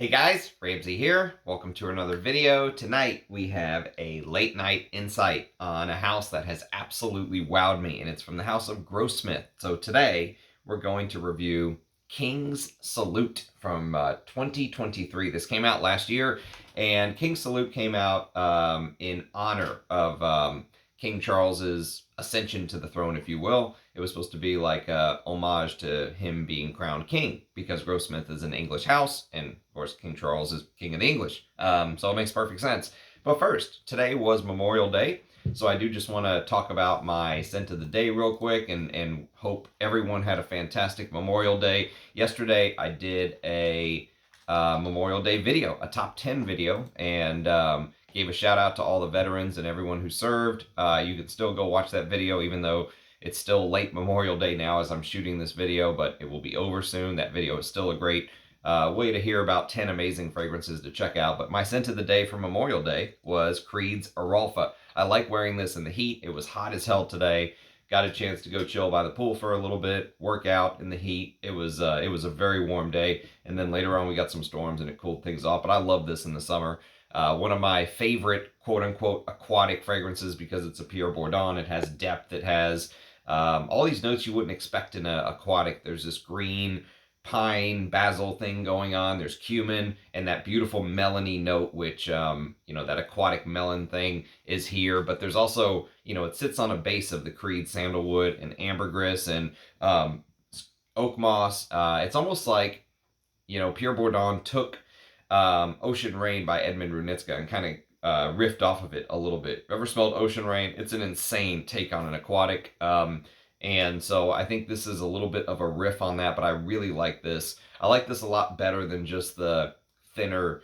Hey guys, Ramsey here. Welcome to another video. Tonight we have a late night insight on a house that has absolutely wowed me, and it's from the house of Grossmith. So today we're going to review King's Salute from 2023. This came out last year, and King's Salute came out in honor of King Charles's ascension to the throne, if you will. It was supposed to be like a homage to him being crowned king, because Grossmith is an English house, and of course King Charles is king of the English. So it makes perfect sense. But first, today was Memorial Day, so I do just want to talk about my scent of the day real quick, and hope everyone had a fantastic Memorial Day. Yesterday I did a Memorial Day video, a top 10 video, and gave a shout out to all the veterans and everyone who served. You can still go watch that video, even though it's still late Memorial Day now as I'm shooting this video, but it will be over soon. That video is still a great way to hear about 10 amazing fragrances to check out. But my scent of the day for Memorial Day was Creed's Erolfa. I like wearing this in the heat. It was hot as hell today. Got a chance to go chill by the pool for a little bit, work out in the heat. It was a very warm day, and then later on we got some storms and it cooled things off. But I love this in the summer. One of my favorite quote-unquote aquatic fragrances, because it's a pure Bourdon. It has depth. It has all these notes you wouldn't expect in an aquatic. There's this green pine basil thing going on. There's cumin and that beautiful melony note, which that aquatic melon thing is here. But there's also, it sits on a base of the Creed sandalwood and ambergris and oak moss. It's almost like pure Bourdon took Ocean Rain by Edmund Runitska and kind of riffed off of it a little bit. Ever smelled Ocean Rain? It's an insane take on an aquatic. And so I think this is a little bit of a riff on that, but I really like this. I like this a lot better than just the thinner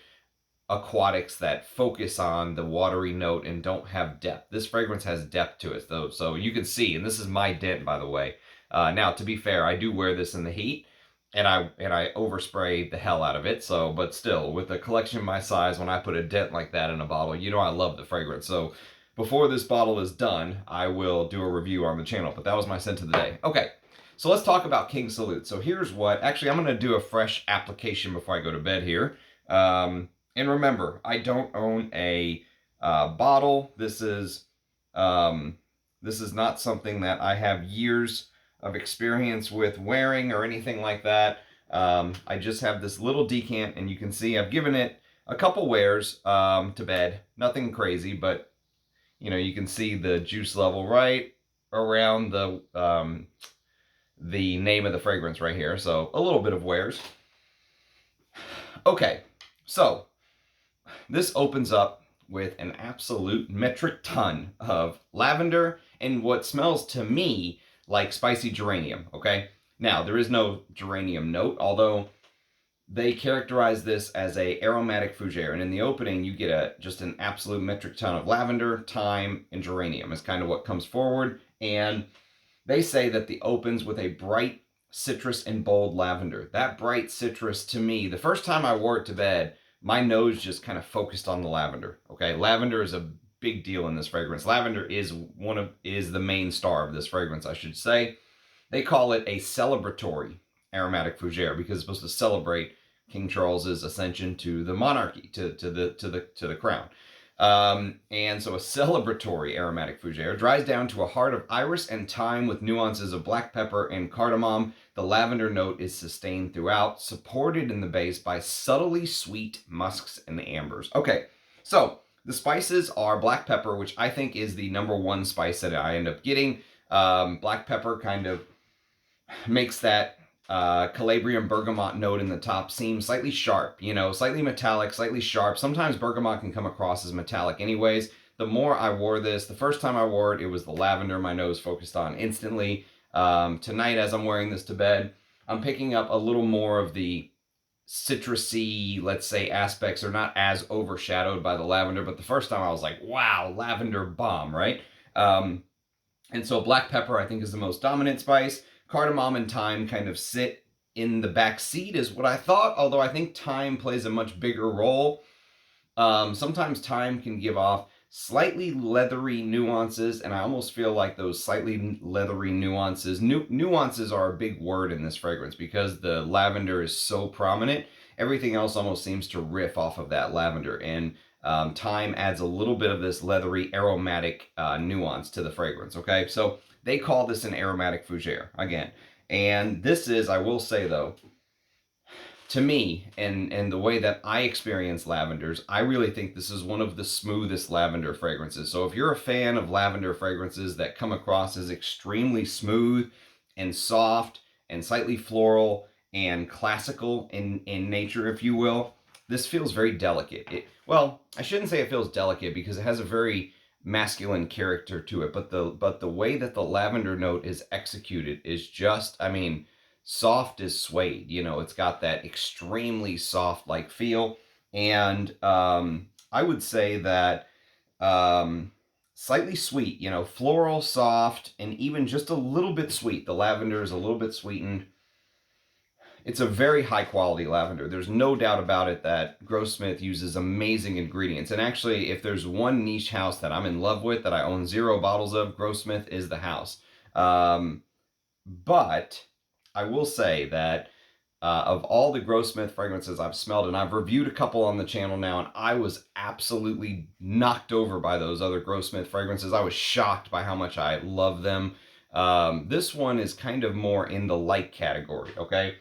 aquatics that focus on the watery note and don't have depth. This fragrance has depth to it, though, so you can see, and this is my dent, by the way. Now, to be fair, I do wear this in the heat, and I overspray the hell out of it. So, but still, with a collection my size, when I put a dent like that in a bottle, I love the fragrance. So before this bottle is done, I will do a review on the channel. But that was my scent of the day. Okay, so let's talk about King Salute. So here's what, actually, I'm going to do a fresh application before I go to bed here. And remember, I don't own a bottle. This is not something that I have years of experience with wearing or anything like that. I just have this little decant, and you can see I've given it a couple wears to bed. Nothing crazy, but you can see the juice level right around the name of the fragrance right here. So a little bit of wears. Okay, so this opens up with an absolute metric ton of lavender and what smells to me like spicy geranium, okay? Now, there is no geranium note, although they characterize this as a aromatic fougere. And in the opening, you get just an absolute metric ton of lavender, thyme, and geranium is kind of what comes forward. And they say that the opens with a bright citrus and bold lavender. That bright citrus, to me, the first time I wore it to bed, my nose just kind of focused on the lavender, okay? Lavender is a big deal in this fragrance. Lavender is the main star of this fragrance, I should say. They call it a celebratory aromatic fougere because it's supposed to celebrate King Charles's ascension to the monarchy, to the crown. And so a celebratory aromatic fougere dries down to a heart of iris and thyme with nuances of black pepper and cardamom. The lavender note is sustained throughout, supported in the base by subtly sweet musks and ambers. Okay, so the spices are black pepper, which I think is the number 1 spice that I end up getting. Black pepper kind of makes that Calabrian bergamot note in the top seem slightly sharp, slightly metallic, slightly sharp. Sometimes bergamot can come across as metallic anyways. The more I wore this, the first time I wore it, it was the lavender my nose focused on instantly. Tonight, as I'm wearing this to bed, I'm picking up a little more of the citrusy, let's say, aspects are not as overshadowed by the lavender, but the first time I was like, wow, lavender bomb, right? And so black pepper, I think, is the most dominant spice. Cardamom and thyme kind of sit in the back seat is what I thought, although I think thyme plays a much bigger role. Sometimes thyme can give off slightly leathery nuances, and I almost feel like those slightly leathery nuances, nuances are a big word in this fragrance because the lavender is so prominent. everything else almost seems to riff off of that lavender. And thyme adds a little bit of this leathery aromatic nuance to the fragrance. Okay, so they call this an aromatic fougere again. And this is, I will say though, to me, and the way that I experience lavenders, I really think this is one of the smoothest lavender fragrances. So if you're a fan of lavender fragrances that come across as extremely smooth and soft and slightly floral and classical in nature, if you will, this feels very delicate. Well, I shouldn't say it feels delicate because it has a very masculine character to it, but the way that the lavender note is executed is just, I mean, soft as suede. You know, it's got that extremely soft like feel. And I would say that slightly sweet, you know, floral, soft, and even just a little bit sweet. The lavender is a little bit sweetened. It's a very high quality lavender. There's no doubt about it that Grossmith uses amazing ingredients. And actually, if there's one niche house that I'm in love with, that I own 0 bottles of, Grossmith is the house. But I will say that of all the Grossmith fragrances I've smelled, and I've reviewed a couple on the channel now, and I was absolutely knocked over by those other Grossmith fragrances. I was shocked by how much I love them. This one is kind of more in the light category, okay?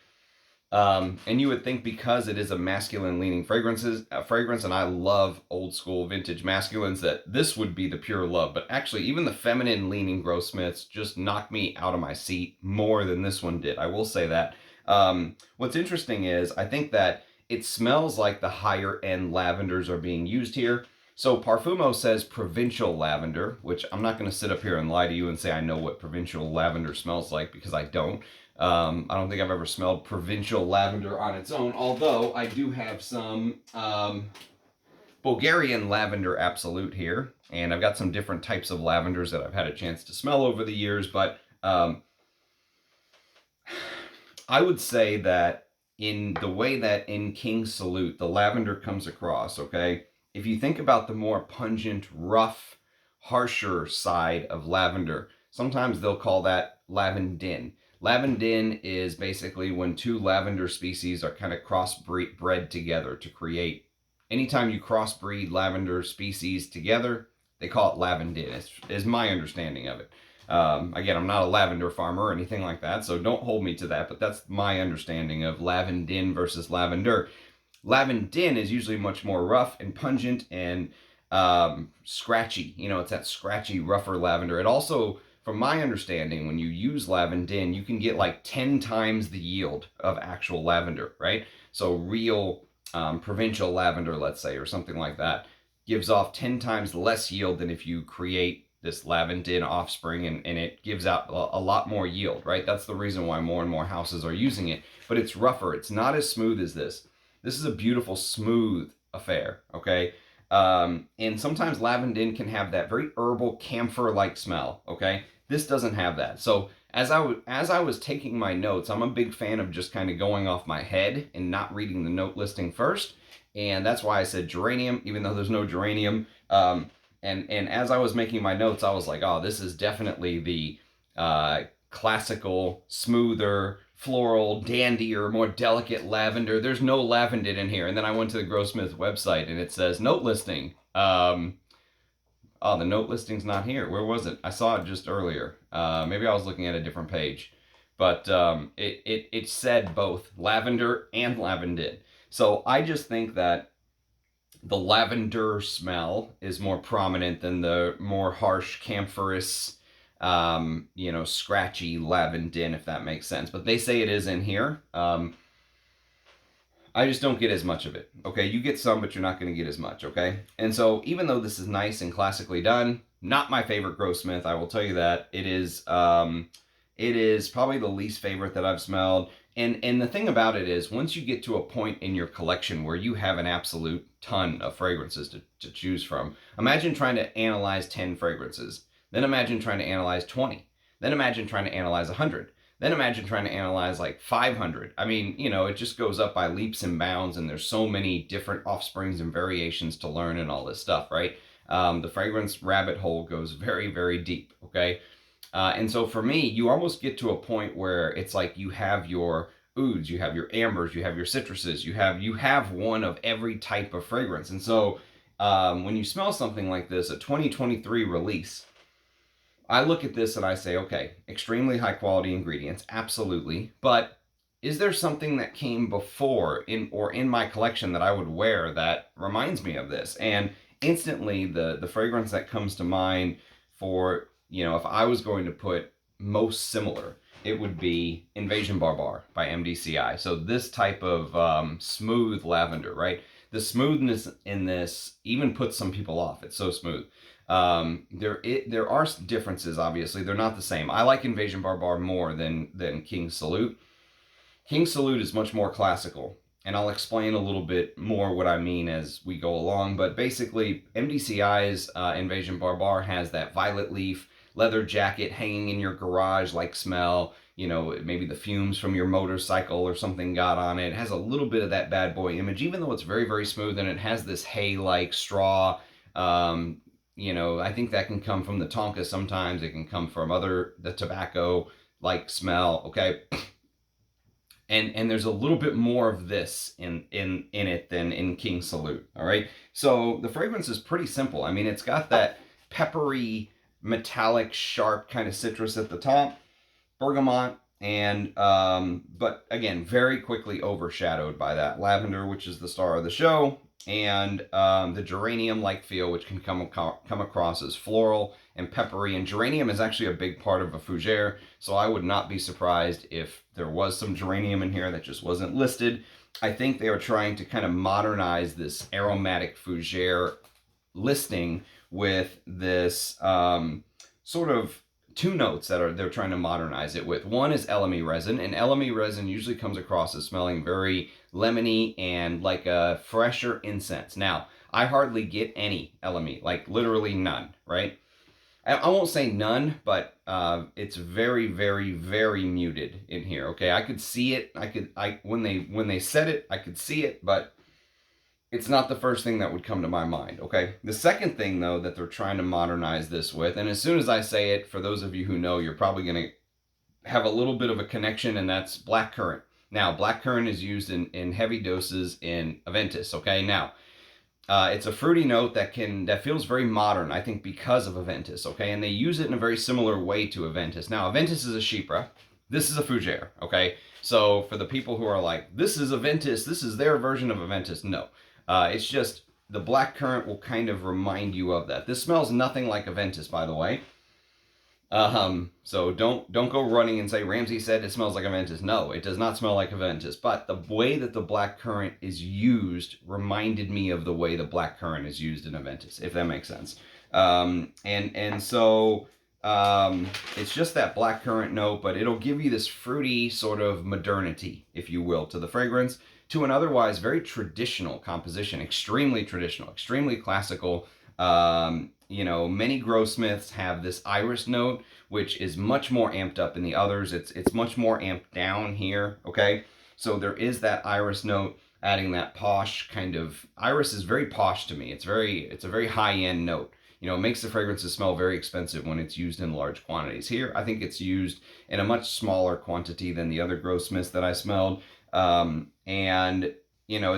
And you would think because it is a masculine leaning fragrance, and I love old school vintage masculines, that this would be the pure love. But actually, even the feminine leaning Grossmiths just knocked me out of my seat more than this one did. I will say that. What's interesting is I think that it smells like the higher end lavenders are being used here. So Parfumo says provincial lavender, which I'm not going to sit up here and lie to you and say I know what provincial lavender smells like, because I don't. I don't think I've ever smelled provincial lavender on its own, although I do have some Bulgarian lavender absolute here, and I've got some different types of lavenders that I've had a chance to smell over the years, but I would say that in the way that in King's Salute, the lavender comes across, okay? If you think about the more pungent, rough, harsher side of lavender, sometimes they'll call that lavandin. Lavandin is basically when 2 lavender species are kind of crossbred together to create. Anytime you crossbreed lavender species together, they call it lavandin, is my understanding of it. Again, I'm not a lavender farmer or anything like that, so don't hold me to that, but that's my understanding of lavandin versus lavender. Lavandin is usually much more rough and pungent and scratchy. You know, it's that scratchy, rougher lavender. It also, from my understanding, when you use lavandin, you can get like 10 times the yield of actual lavender, right? So real provincial lavender, let's say, or something like that, gives off 10 times less yield than if you create this lavandin offspring, and it gives out a lot more yield, right? That's the reason why more and more houses are using it, but it's rougher. It's not as smooth as this. This is a beautiful, smooth affair, okay? And sometimes lavandin can have that very herbal, camphor-like smell, okay? This doesn't have that. So as I was taking my notes, I'm a big fan of just kind of going off my head and not reading the note listing first, and that's why I said geranium, even though there's no geranium. And as I was making my notes, I was like, oh, this is definitely the classical, smoother, floral, dandier, more delicate lavender. There's no lavandin in here. And then I went to the Grossmith website and it says note listing. Oh, the note listing's not here. Where was it? I saw it just earlier. Maybe I was looking at a different page. But it said both lavender and lavandin. So I just think that the lavender smell is more prominent than the more harsh, camphorous, you know, scratchy lavandin, if that makes sense. But they say it is in here. I just don't get as much of it, okay? You get some, but you're not going to get as much, okay? And so even though this is nice and classically done, not my favorite Grossmith, I will tell you that. It is probably the least favorite that I've smelled. And the thing about it is, once you get to a point in your collection where you have an absolute ton of fragrances to choose from, imagine trying to analyze 10 fragrances. Then imagine trying to analyze 20. Then imagine trying to analyze 100. Then imagine trying to analyze like 500. I mean, you know, it just goes up by leaps and bounds, and there's so many different offsprings and variations to learn and all this stuff, right? The fragrance rabbit hole goes very, very deep, okay? And so for me, you almost get to a point where it's like you have your ouds, you have your ambers, you have your citruses, you have one of every type of fragrance. And so when you smell something like this, a 2023 release, I look at this and I say, okay, extremely high quality ingredients, absolutely, but is there something that came before in my collection that I would wear that reminds me of this? And instantly the fragrance that comes to mind for, if I was going to put most similar, it would be Invastion Barbare by MDCI. So this type of smooth lavender, right? The smoothness in this even puts some people off. It's so smooth. There are differences, obviously. They're not the same. I like Invastion Barbare more than King Salute. King Salute is much more classical, and I'll explain a little bit more what I mean as we go along. But basically, MDCI's Invastion Barbare has that violet leaf, leather jacket hanging in your garage like smell. Maybe the fumes from your motorcycle or something got on it. It has a little bit of that bad boy image, even though it's very, very smooth, and it has this hay-like straw. I think that can come from the tonka sometimes. It can come from the tobacco-like smell, okay? And there's a little bit more of this in it than in King Salute, all right? So the fragrance is pretty simple. I mean, it's got that peppery, metallic, sharp kind of citrus at the top, bergamot, and but again, very quickly overshadowed by that lavender, which is the star of the show, and the geranium-like feel, which can come across as floral and peppery. And geranium is actually a big part of a fougere, so I would not be surprised if there was some geranium in here that just wasn't listed. I think they are trying to kind of modernize this aromatic fougere listing with this sort of two notes that they're trying to modernize it with. One is elemi resin, and elemi resin usually comes across as smelling very lemony and like a fresher incense. Now, I hardly get any elemi, like literally none, right? I won't say none, but it's very, very, very muted in here. Okay, I could see it. When they said it, I could see it, but it's not the first thing that would come to my mind, okay? The second thing, though, that they're trying to modernize this with, and as soon as I say it, for those of you who know, you're probably going to have a little bit of a connection, and that's blackcurrant. Now, blackcurrant is used in heavy doses in Aventus, okay? Now, it's a fruity note that feels very modern, I think, because of Aventus, okay? And they use it in a very similar way to Aventus. Now, Aventus is a chypre. This is a fougere, okay? So for the people who are like, this is Aventus, this is their version of Aventus, no. It's just the blackcurrant will kind of remind you of that. This smells nothing like Aventus, by the way. So don't go running and say, Ramsey said it smells like Aventus. No, it does not smell like Aventus. But the way that the blackcurrant is used reminded me of the way the blackcurrant is used in Aventus, if that makes sense. So it's just that blackcurrant note, but it'll give you this fruity sort of modernity, if you will, to the fragrance, to an otherwise very traditional composition, extremely traditional, extremely classical. Many Grossmiths have this iris note, which is much more amped up in the others. It's much more amped down here, okay? So there is that iris note, adding that posh kind of, iris is very posh to me. It's a very high-end note. It makes the fragrances smell very expensive when it's used in large quantities. Here, I think it's used in a much smaller quantity than the other Grossmiths that I smelled.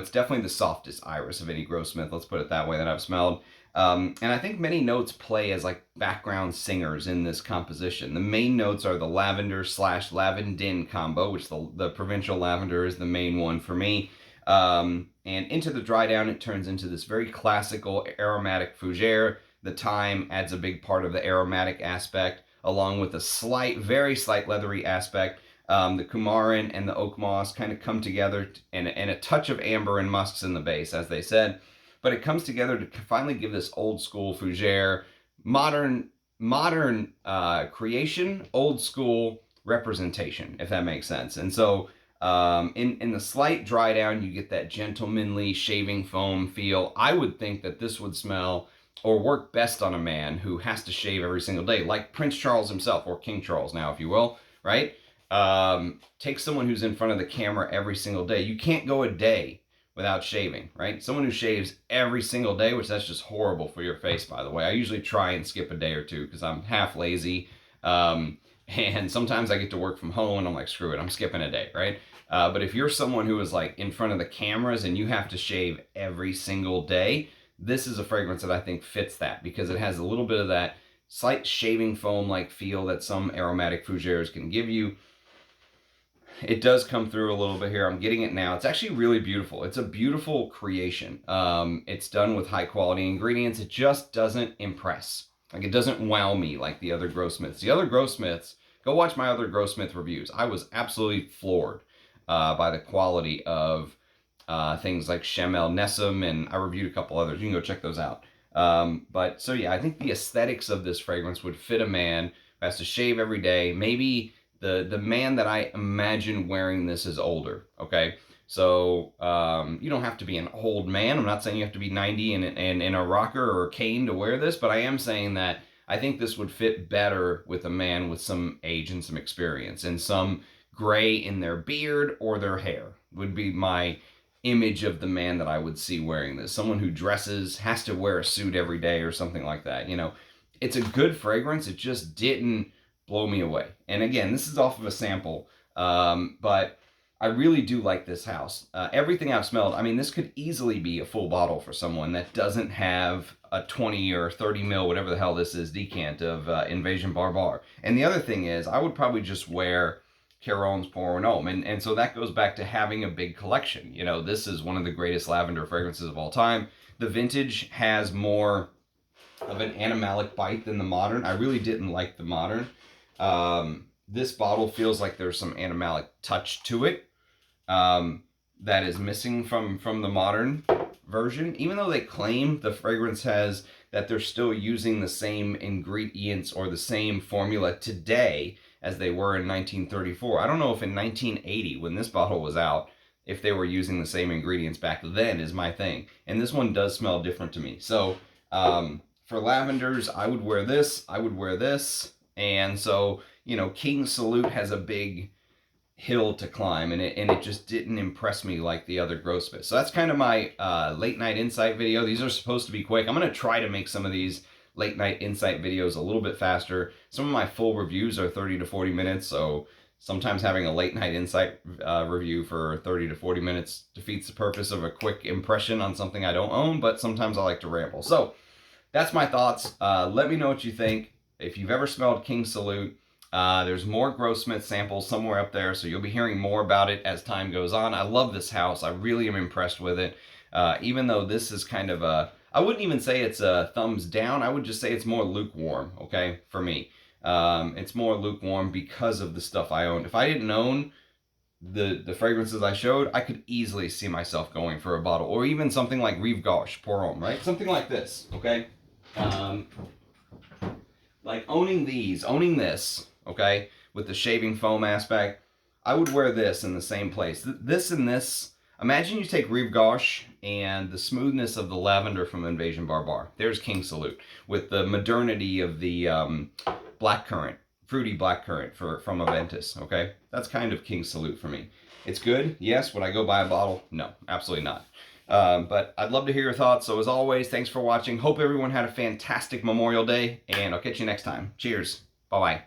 It's definitely the softest iris of any Grossmith, let's put it that way, that I've smelled. And I think many notes play as like background singers in this composition. The main notes are the lavender / lavandin combo, which the provincial lavender is the main one for me. And into the dry down, it turns into this very classical aromatic fougere. The thyme adds a big part of the aromatic aspect, along with a very slight leathery aspect. The coumarin and the oak moss kind of come together, and a touch of amber and musks in the base, as they said. But it comes together to finally give this old school fougere, modern creation, old school representation, if that makes sense. And so in the slight dry down, you get that gentlemanly shaving foam feel. I would think that this would smell or work best on a man who has to shave every single day, like Prince Charles himself, or King Charles now, if you will, right? Take someone who's in front of the camera every single day. You can't go a day without shaving, right? Someone who shaves every single day, which that's just horrible for your face, by the way. I usually try and skip a day or two because I'm half lazy. And sometimes I get to work from home and I'm like, screw it, I'm skipping a day, right? But if you're someone who is like in front of the cameras and you have to shave every single day, this is a fragrance that I think fits that, because it has a little bit of that slight shaving foam-like feel that some aromatic fougères can give you. It does come through a little bit here. I'm getting it now. It's actually really beautiful. It's a beautiful creation. It's done with high quality ingredients. It just doesn't impress. Like, it doesn't wow me like the other Grossmiths. The other Grossmiths, go watch my other Grossmith reviews. I was absolutely floored by the quality of things like Chamel Nessum, and I reviewed a couple others. You can go check those out. But so yeah, I think the aesthetics of this fragrance would fit a man who has to shave every day. Maybe the man that I imagine wearing this is older, okay? So you don't have to be an old man. I'm not saying you have to be 90 and in a rocker or a cane to wear this, but I am saying that I think this would fit better with a man with some age and some experience, and some gray in their beard or their hair would be my image of the man that I would see wearing this. Someone who dresses, has to wear a suit every day or something like that. You know, it's a good fragrance. It just didn't blow me away. And again, this is off of a sample, but I really do like this house. Everything I've smelled, I mean, this could easily be a full bottle for someone that doesn't have a 20 or 30 mil, whatever the hell this is, decant of Invastion Barbare. And the other thing is, I would probably just wear Caron's Homme, and so that goes back to having a big collection. You know, this is one of the greatest lavender fragrances of all time. The vintage has more of an animalic bite than the modern. I really didn't like the modern. This bottle feels like there's some animalic touch to it that is missing from the modern version. Even though they claim the fragrance has that they're still using the same ingredients or the same formula today as they were in 1934. I don't know if in 1980, when this bottle was out, if they were using the same ingredients back then, is my thing. And this one does smell different to me. So for lavenders, I would wear this, I would wear this. And so, you know, King Salute has a big hill to climb, and it just didn't impress me like the other Grossmith. So that's kind of my late night insight video. These are supposed to be quick. I'm going to try to make some of these late night insight videos a little bit faster. Some of my full reviews are 30 to 40 minutes, so sometimes having a late night insight review for 30 to 40 minutes defeats the purpose of a quick impression on something I don't own, but sometimes I like to ramble. So that's my thoughts. Let me know what you think. If you've ever smelled King Salute, there's more Grossmith samples somewhere up there, so you'll be hearing more about it as time goes on. I love this house. I really am impressed with it. Even though this is kind of a, I wouldn't even say it's a thumbs down. I would just say it's more lukewarm, okay, for me. It's more lukewarm because of the stuff I own. If I didn't own the fragrances I showed, I could easily see myself going for a bottle, or even something like Rive Gauche, Homme, right? Something like this, okay? Like owning this, okay, with the shaving foam aspect, I would wear this in the same place. This and this, imagine you take Rive Gauche and the smoothness of the lavender from Invastion Barbare. There's King Salute, with the modernity of the blackcurrant, fruity blackcurrant from Aventus, okay? That's kind of King Salute for me. It's good, yes. Would I go buy a bottle? No, absolutely not. But I'd love to hear your thoughts. So as always, thanks for watching. Hope everyone had a fantastic Memorial Day, and I'll catch you next time. Cheers. Bye-bye.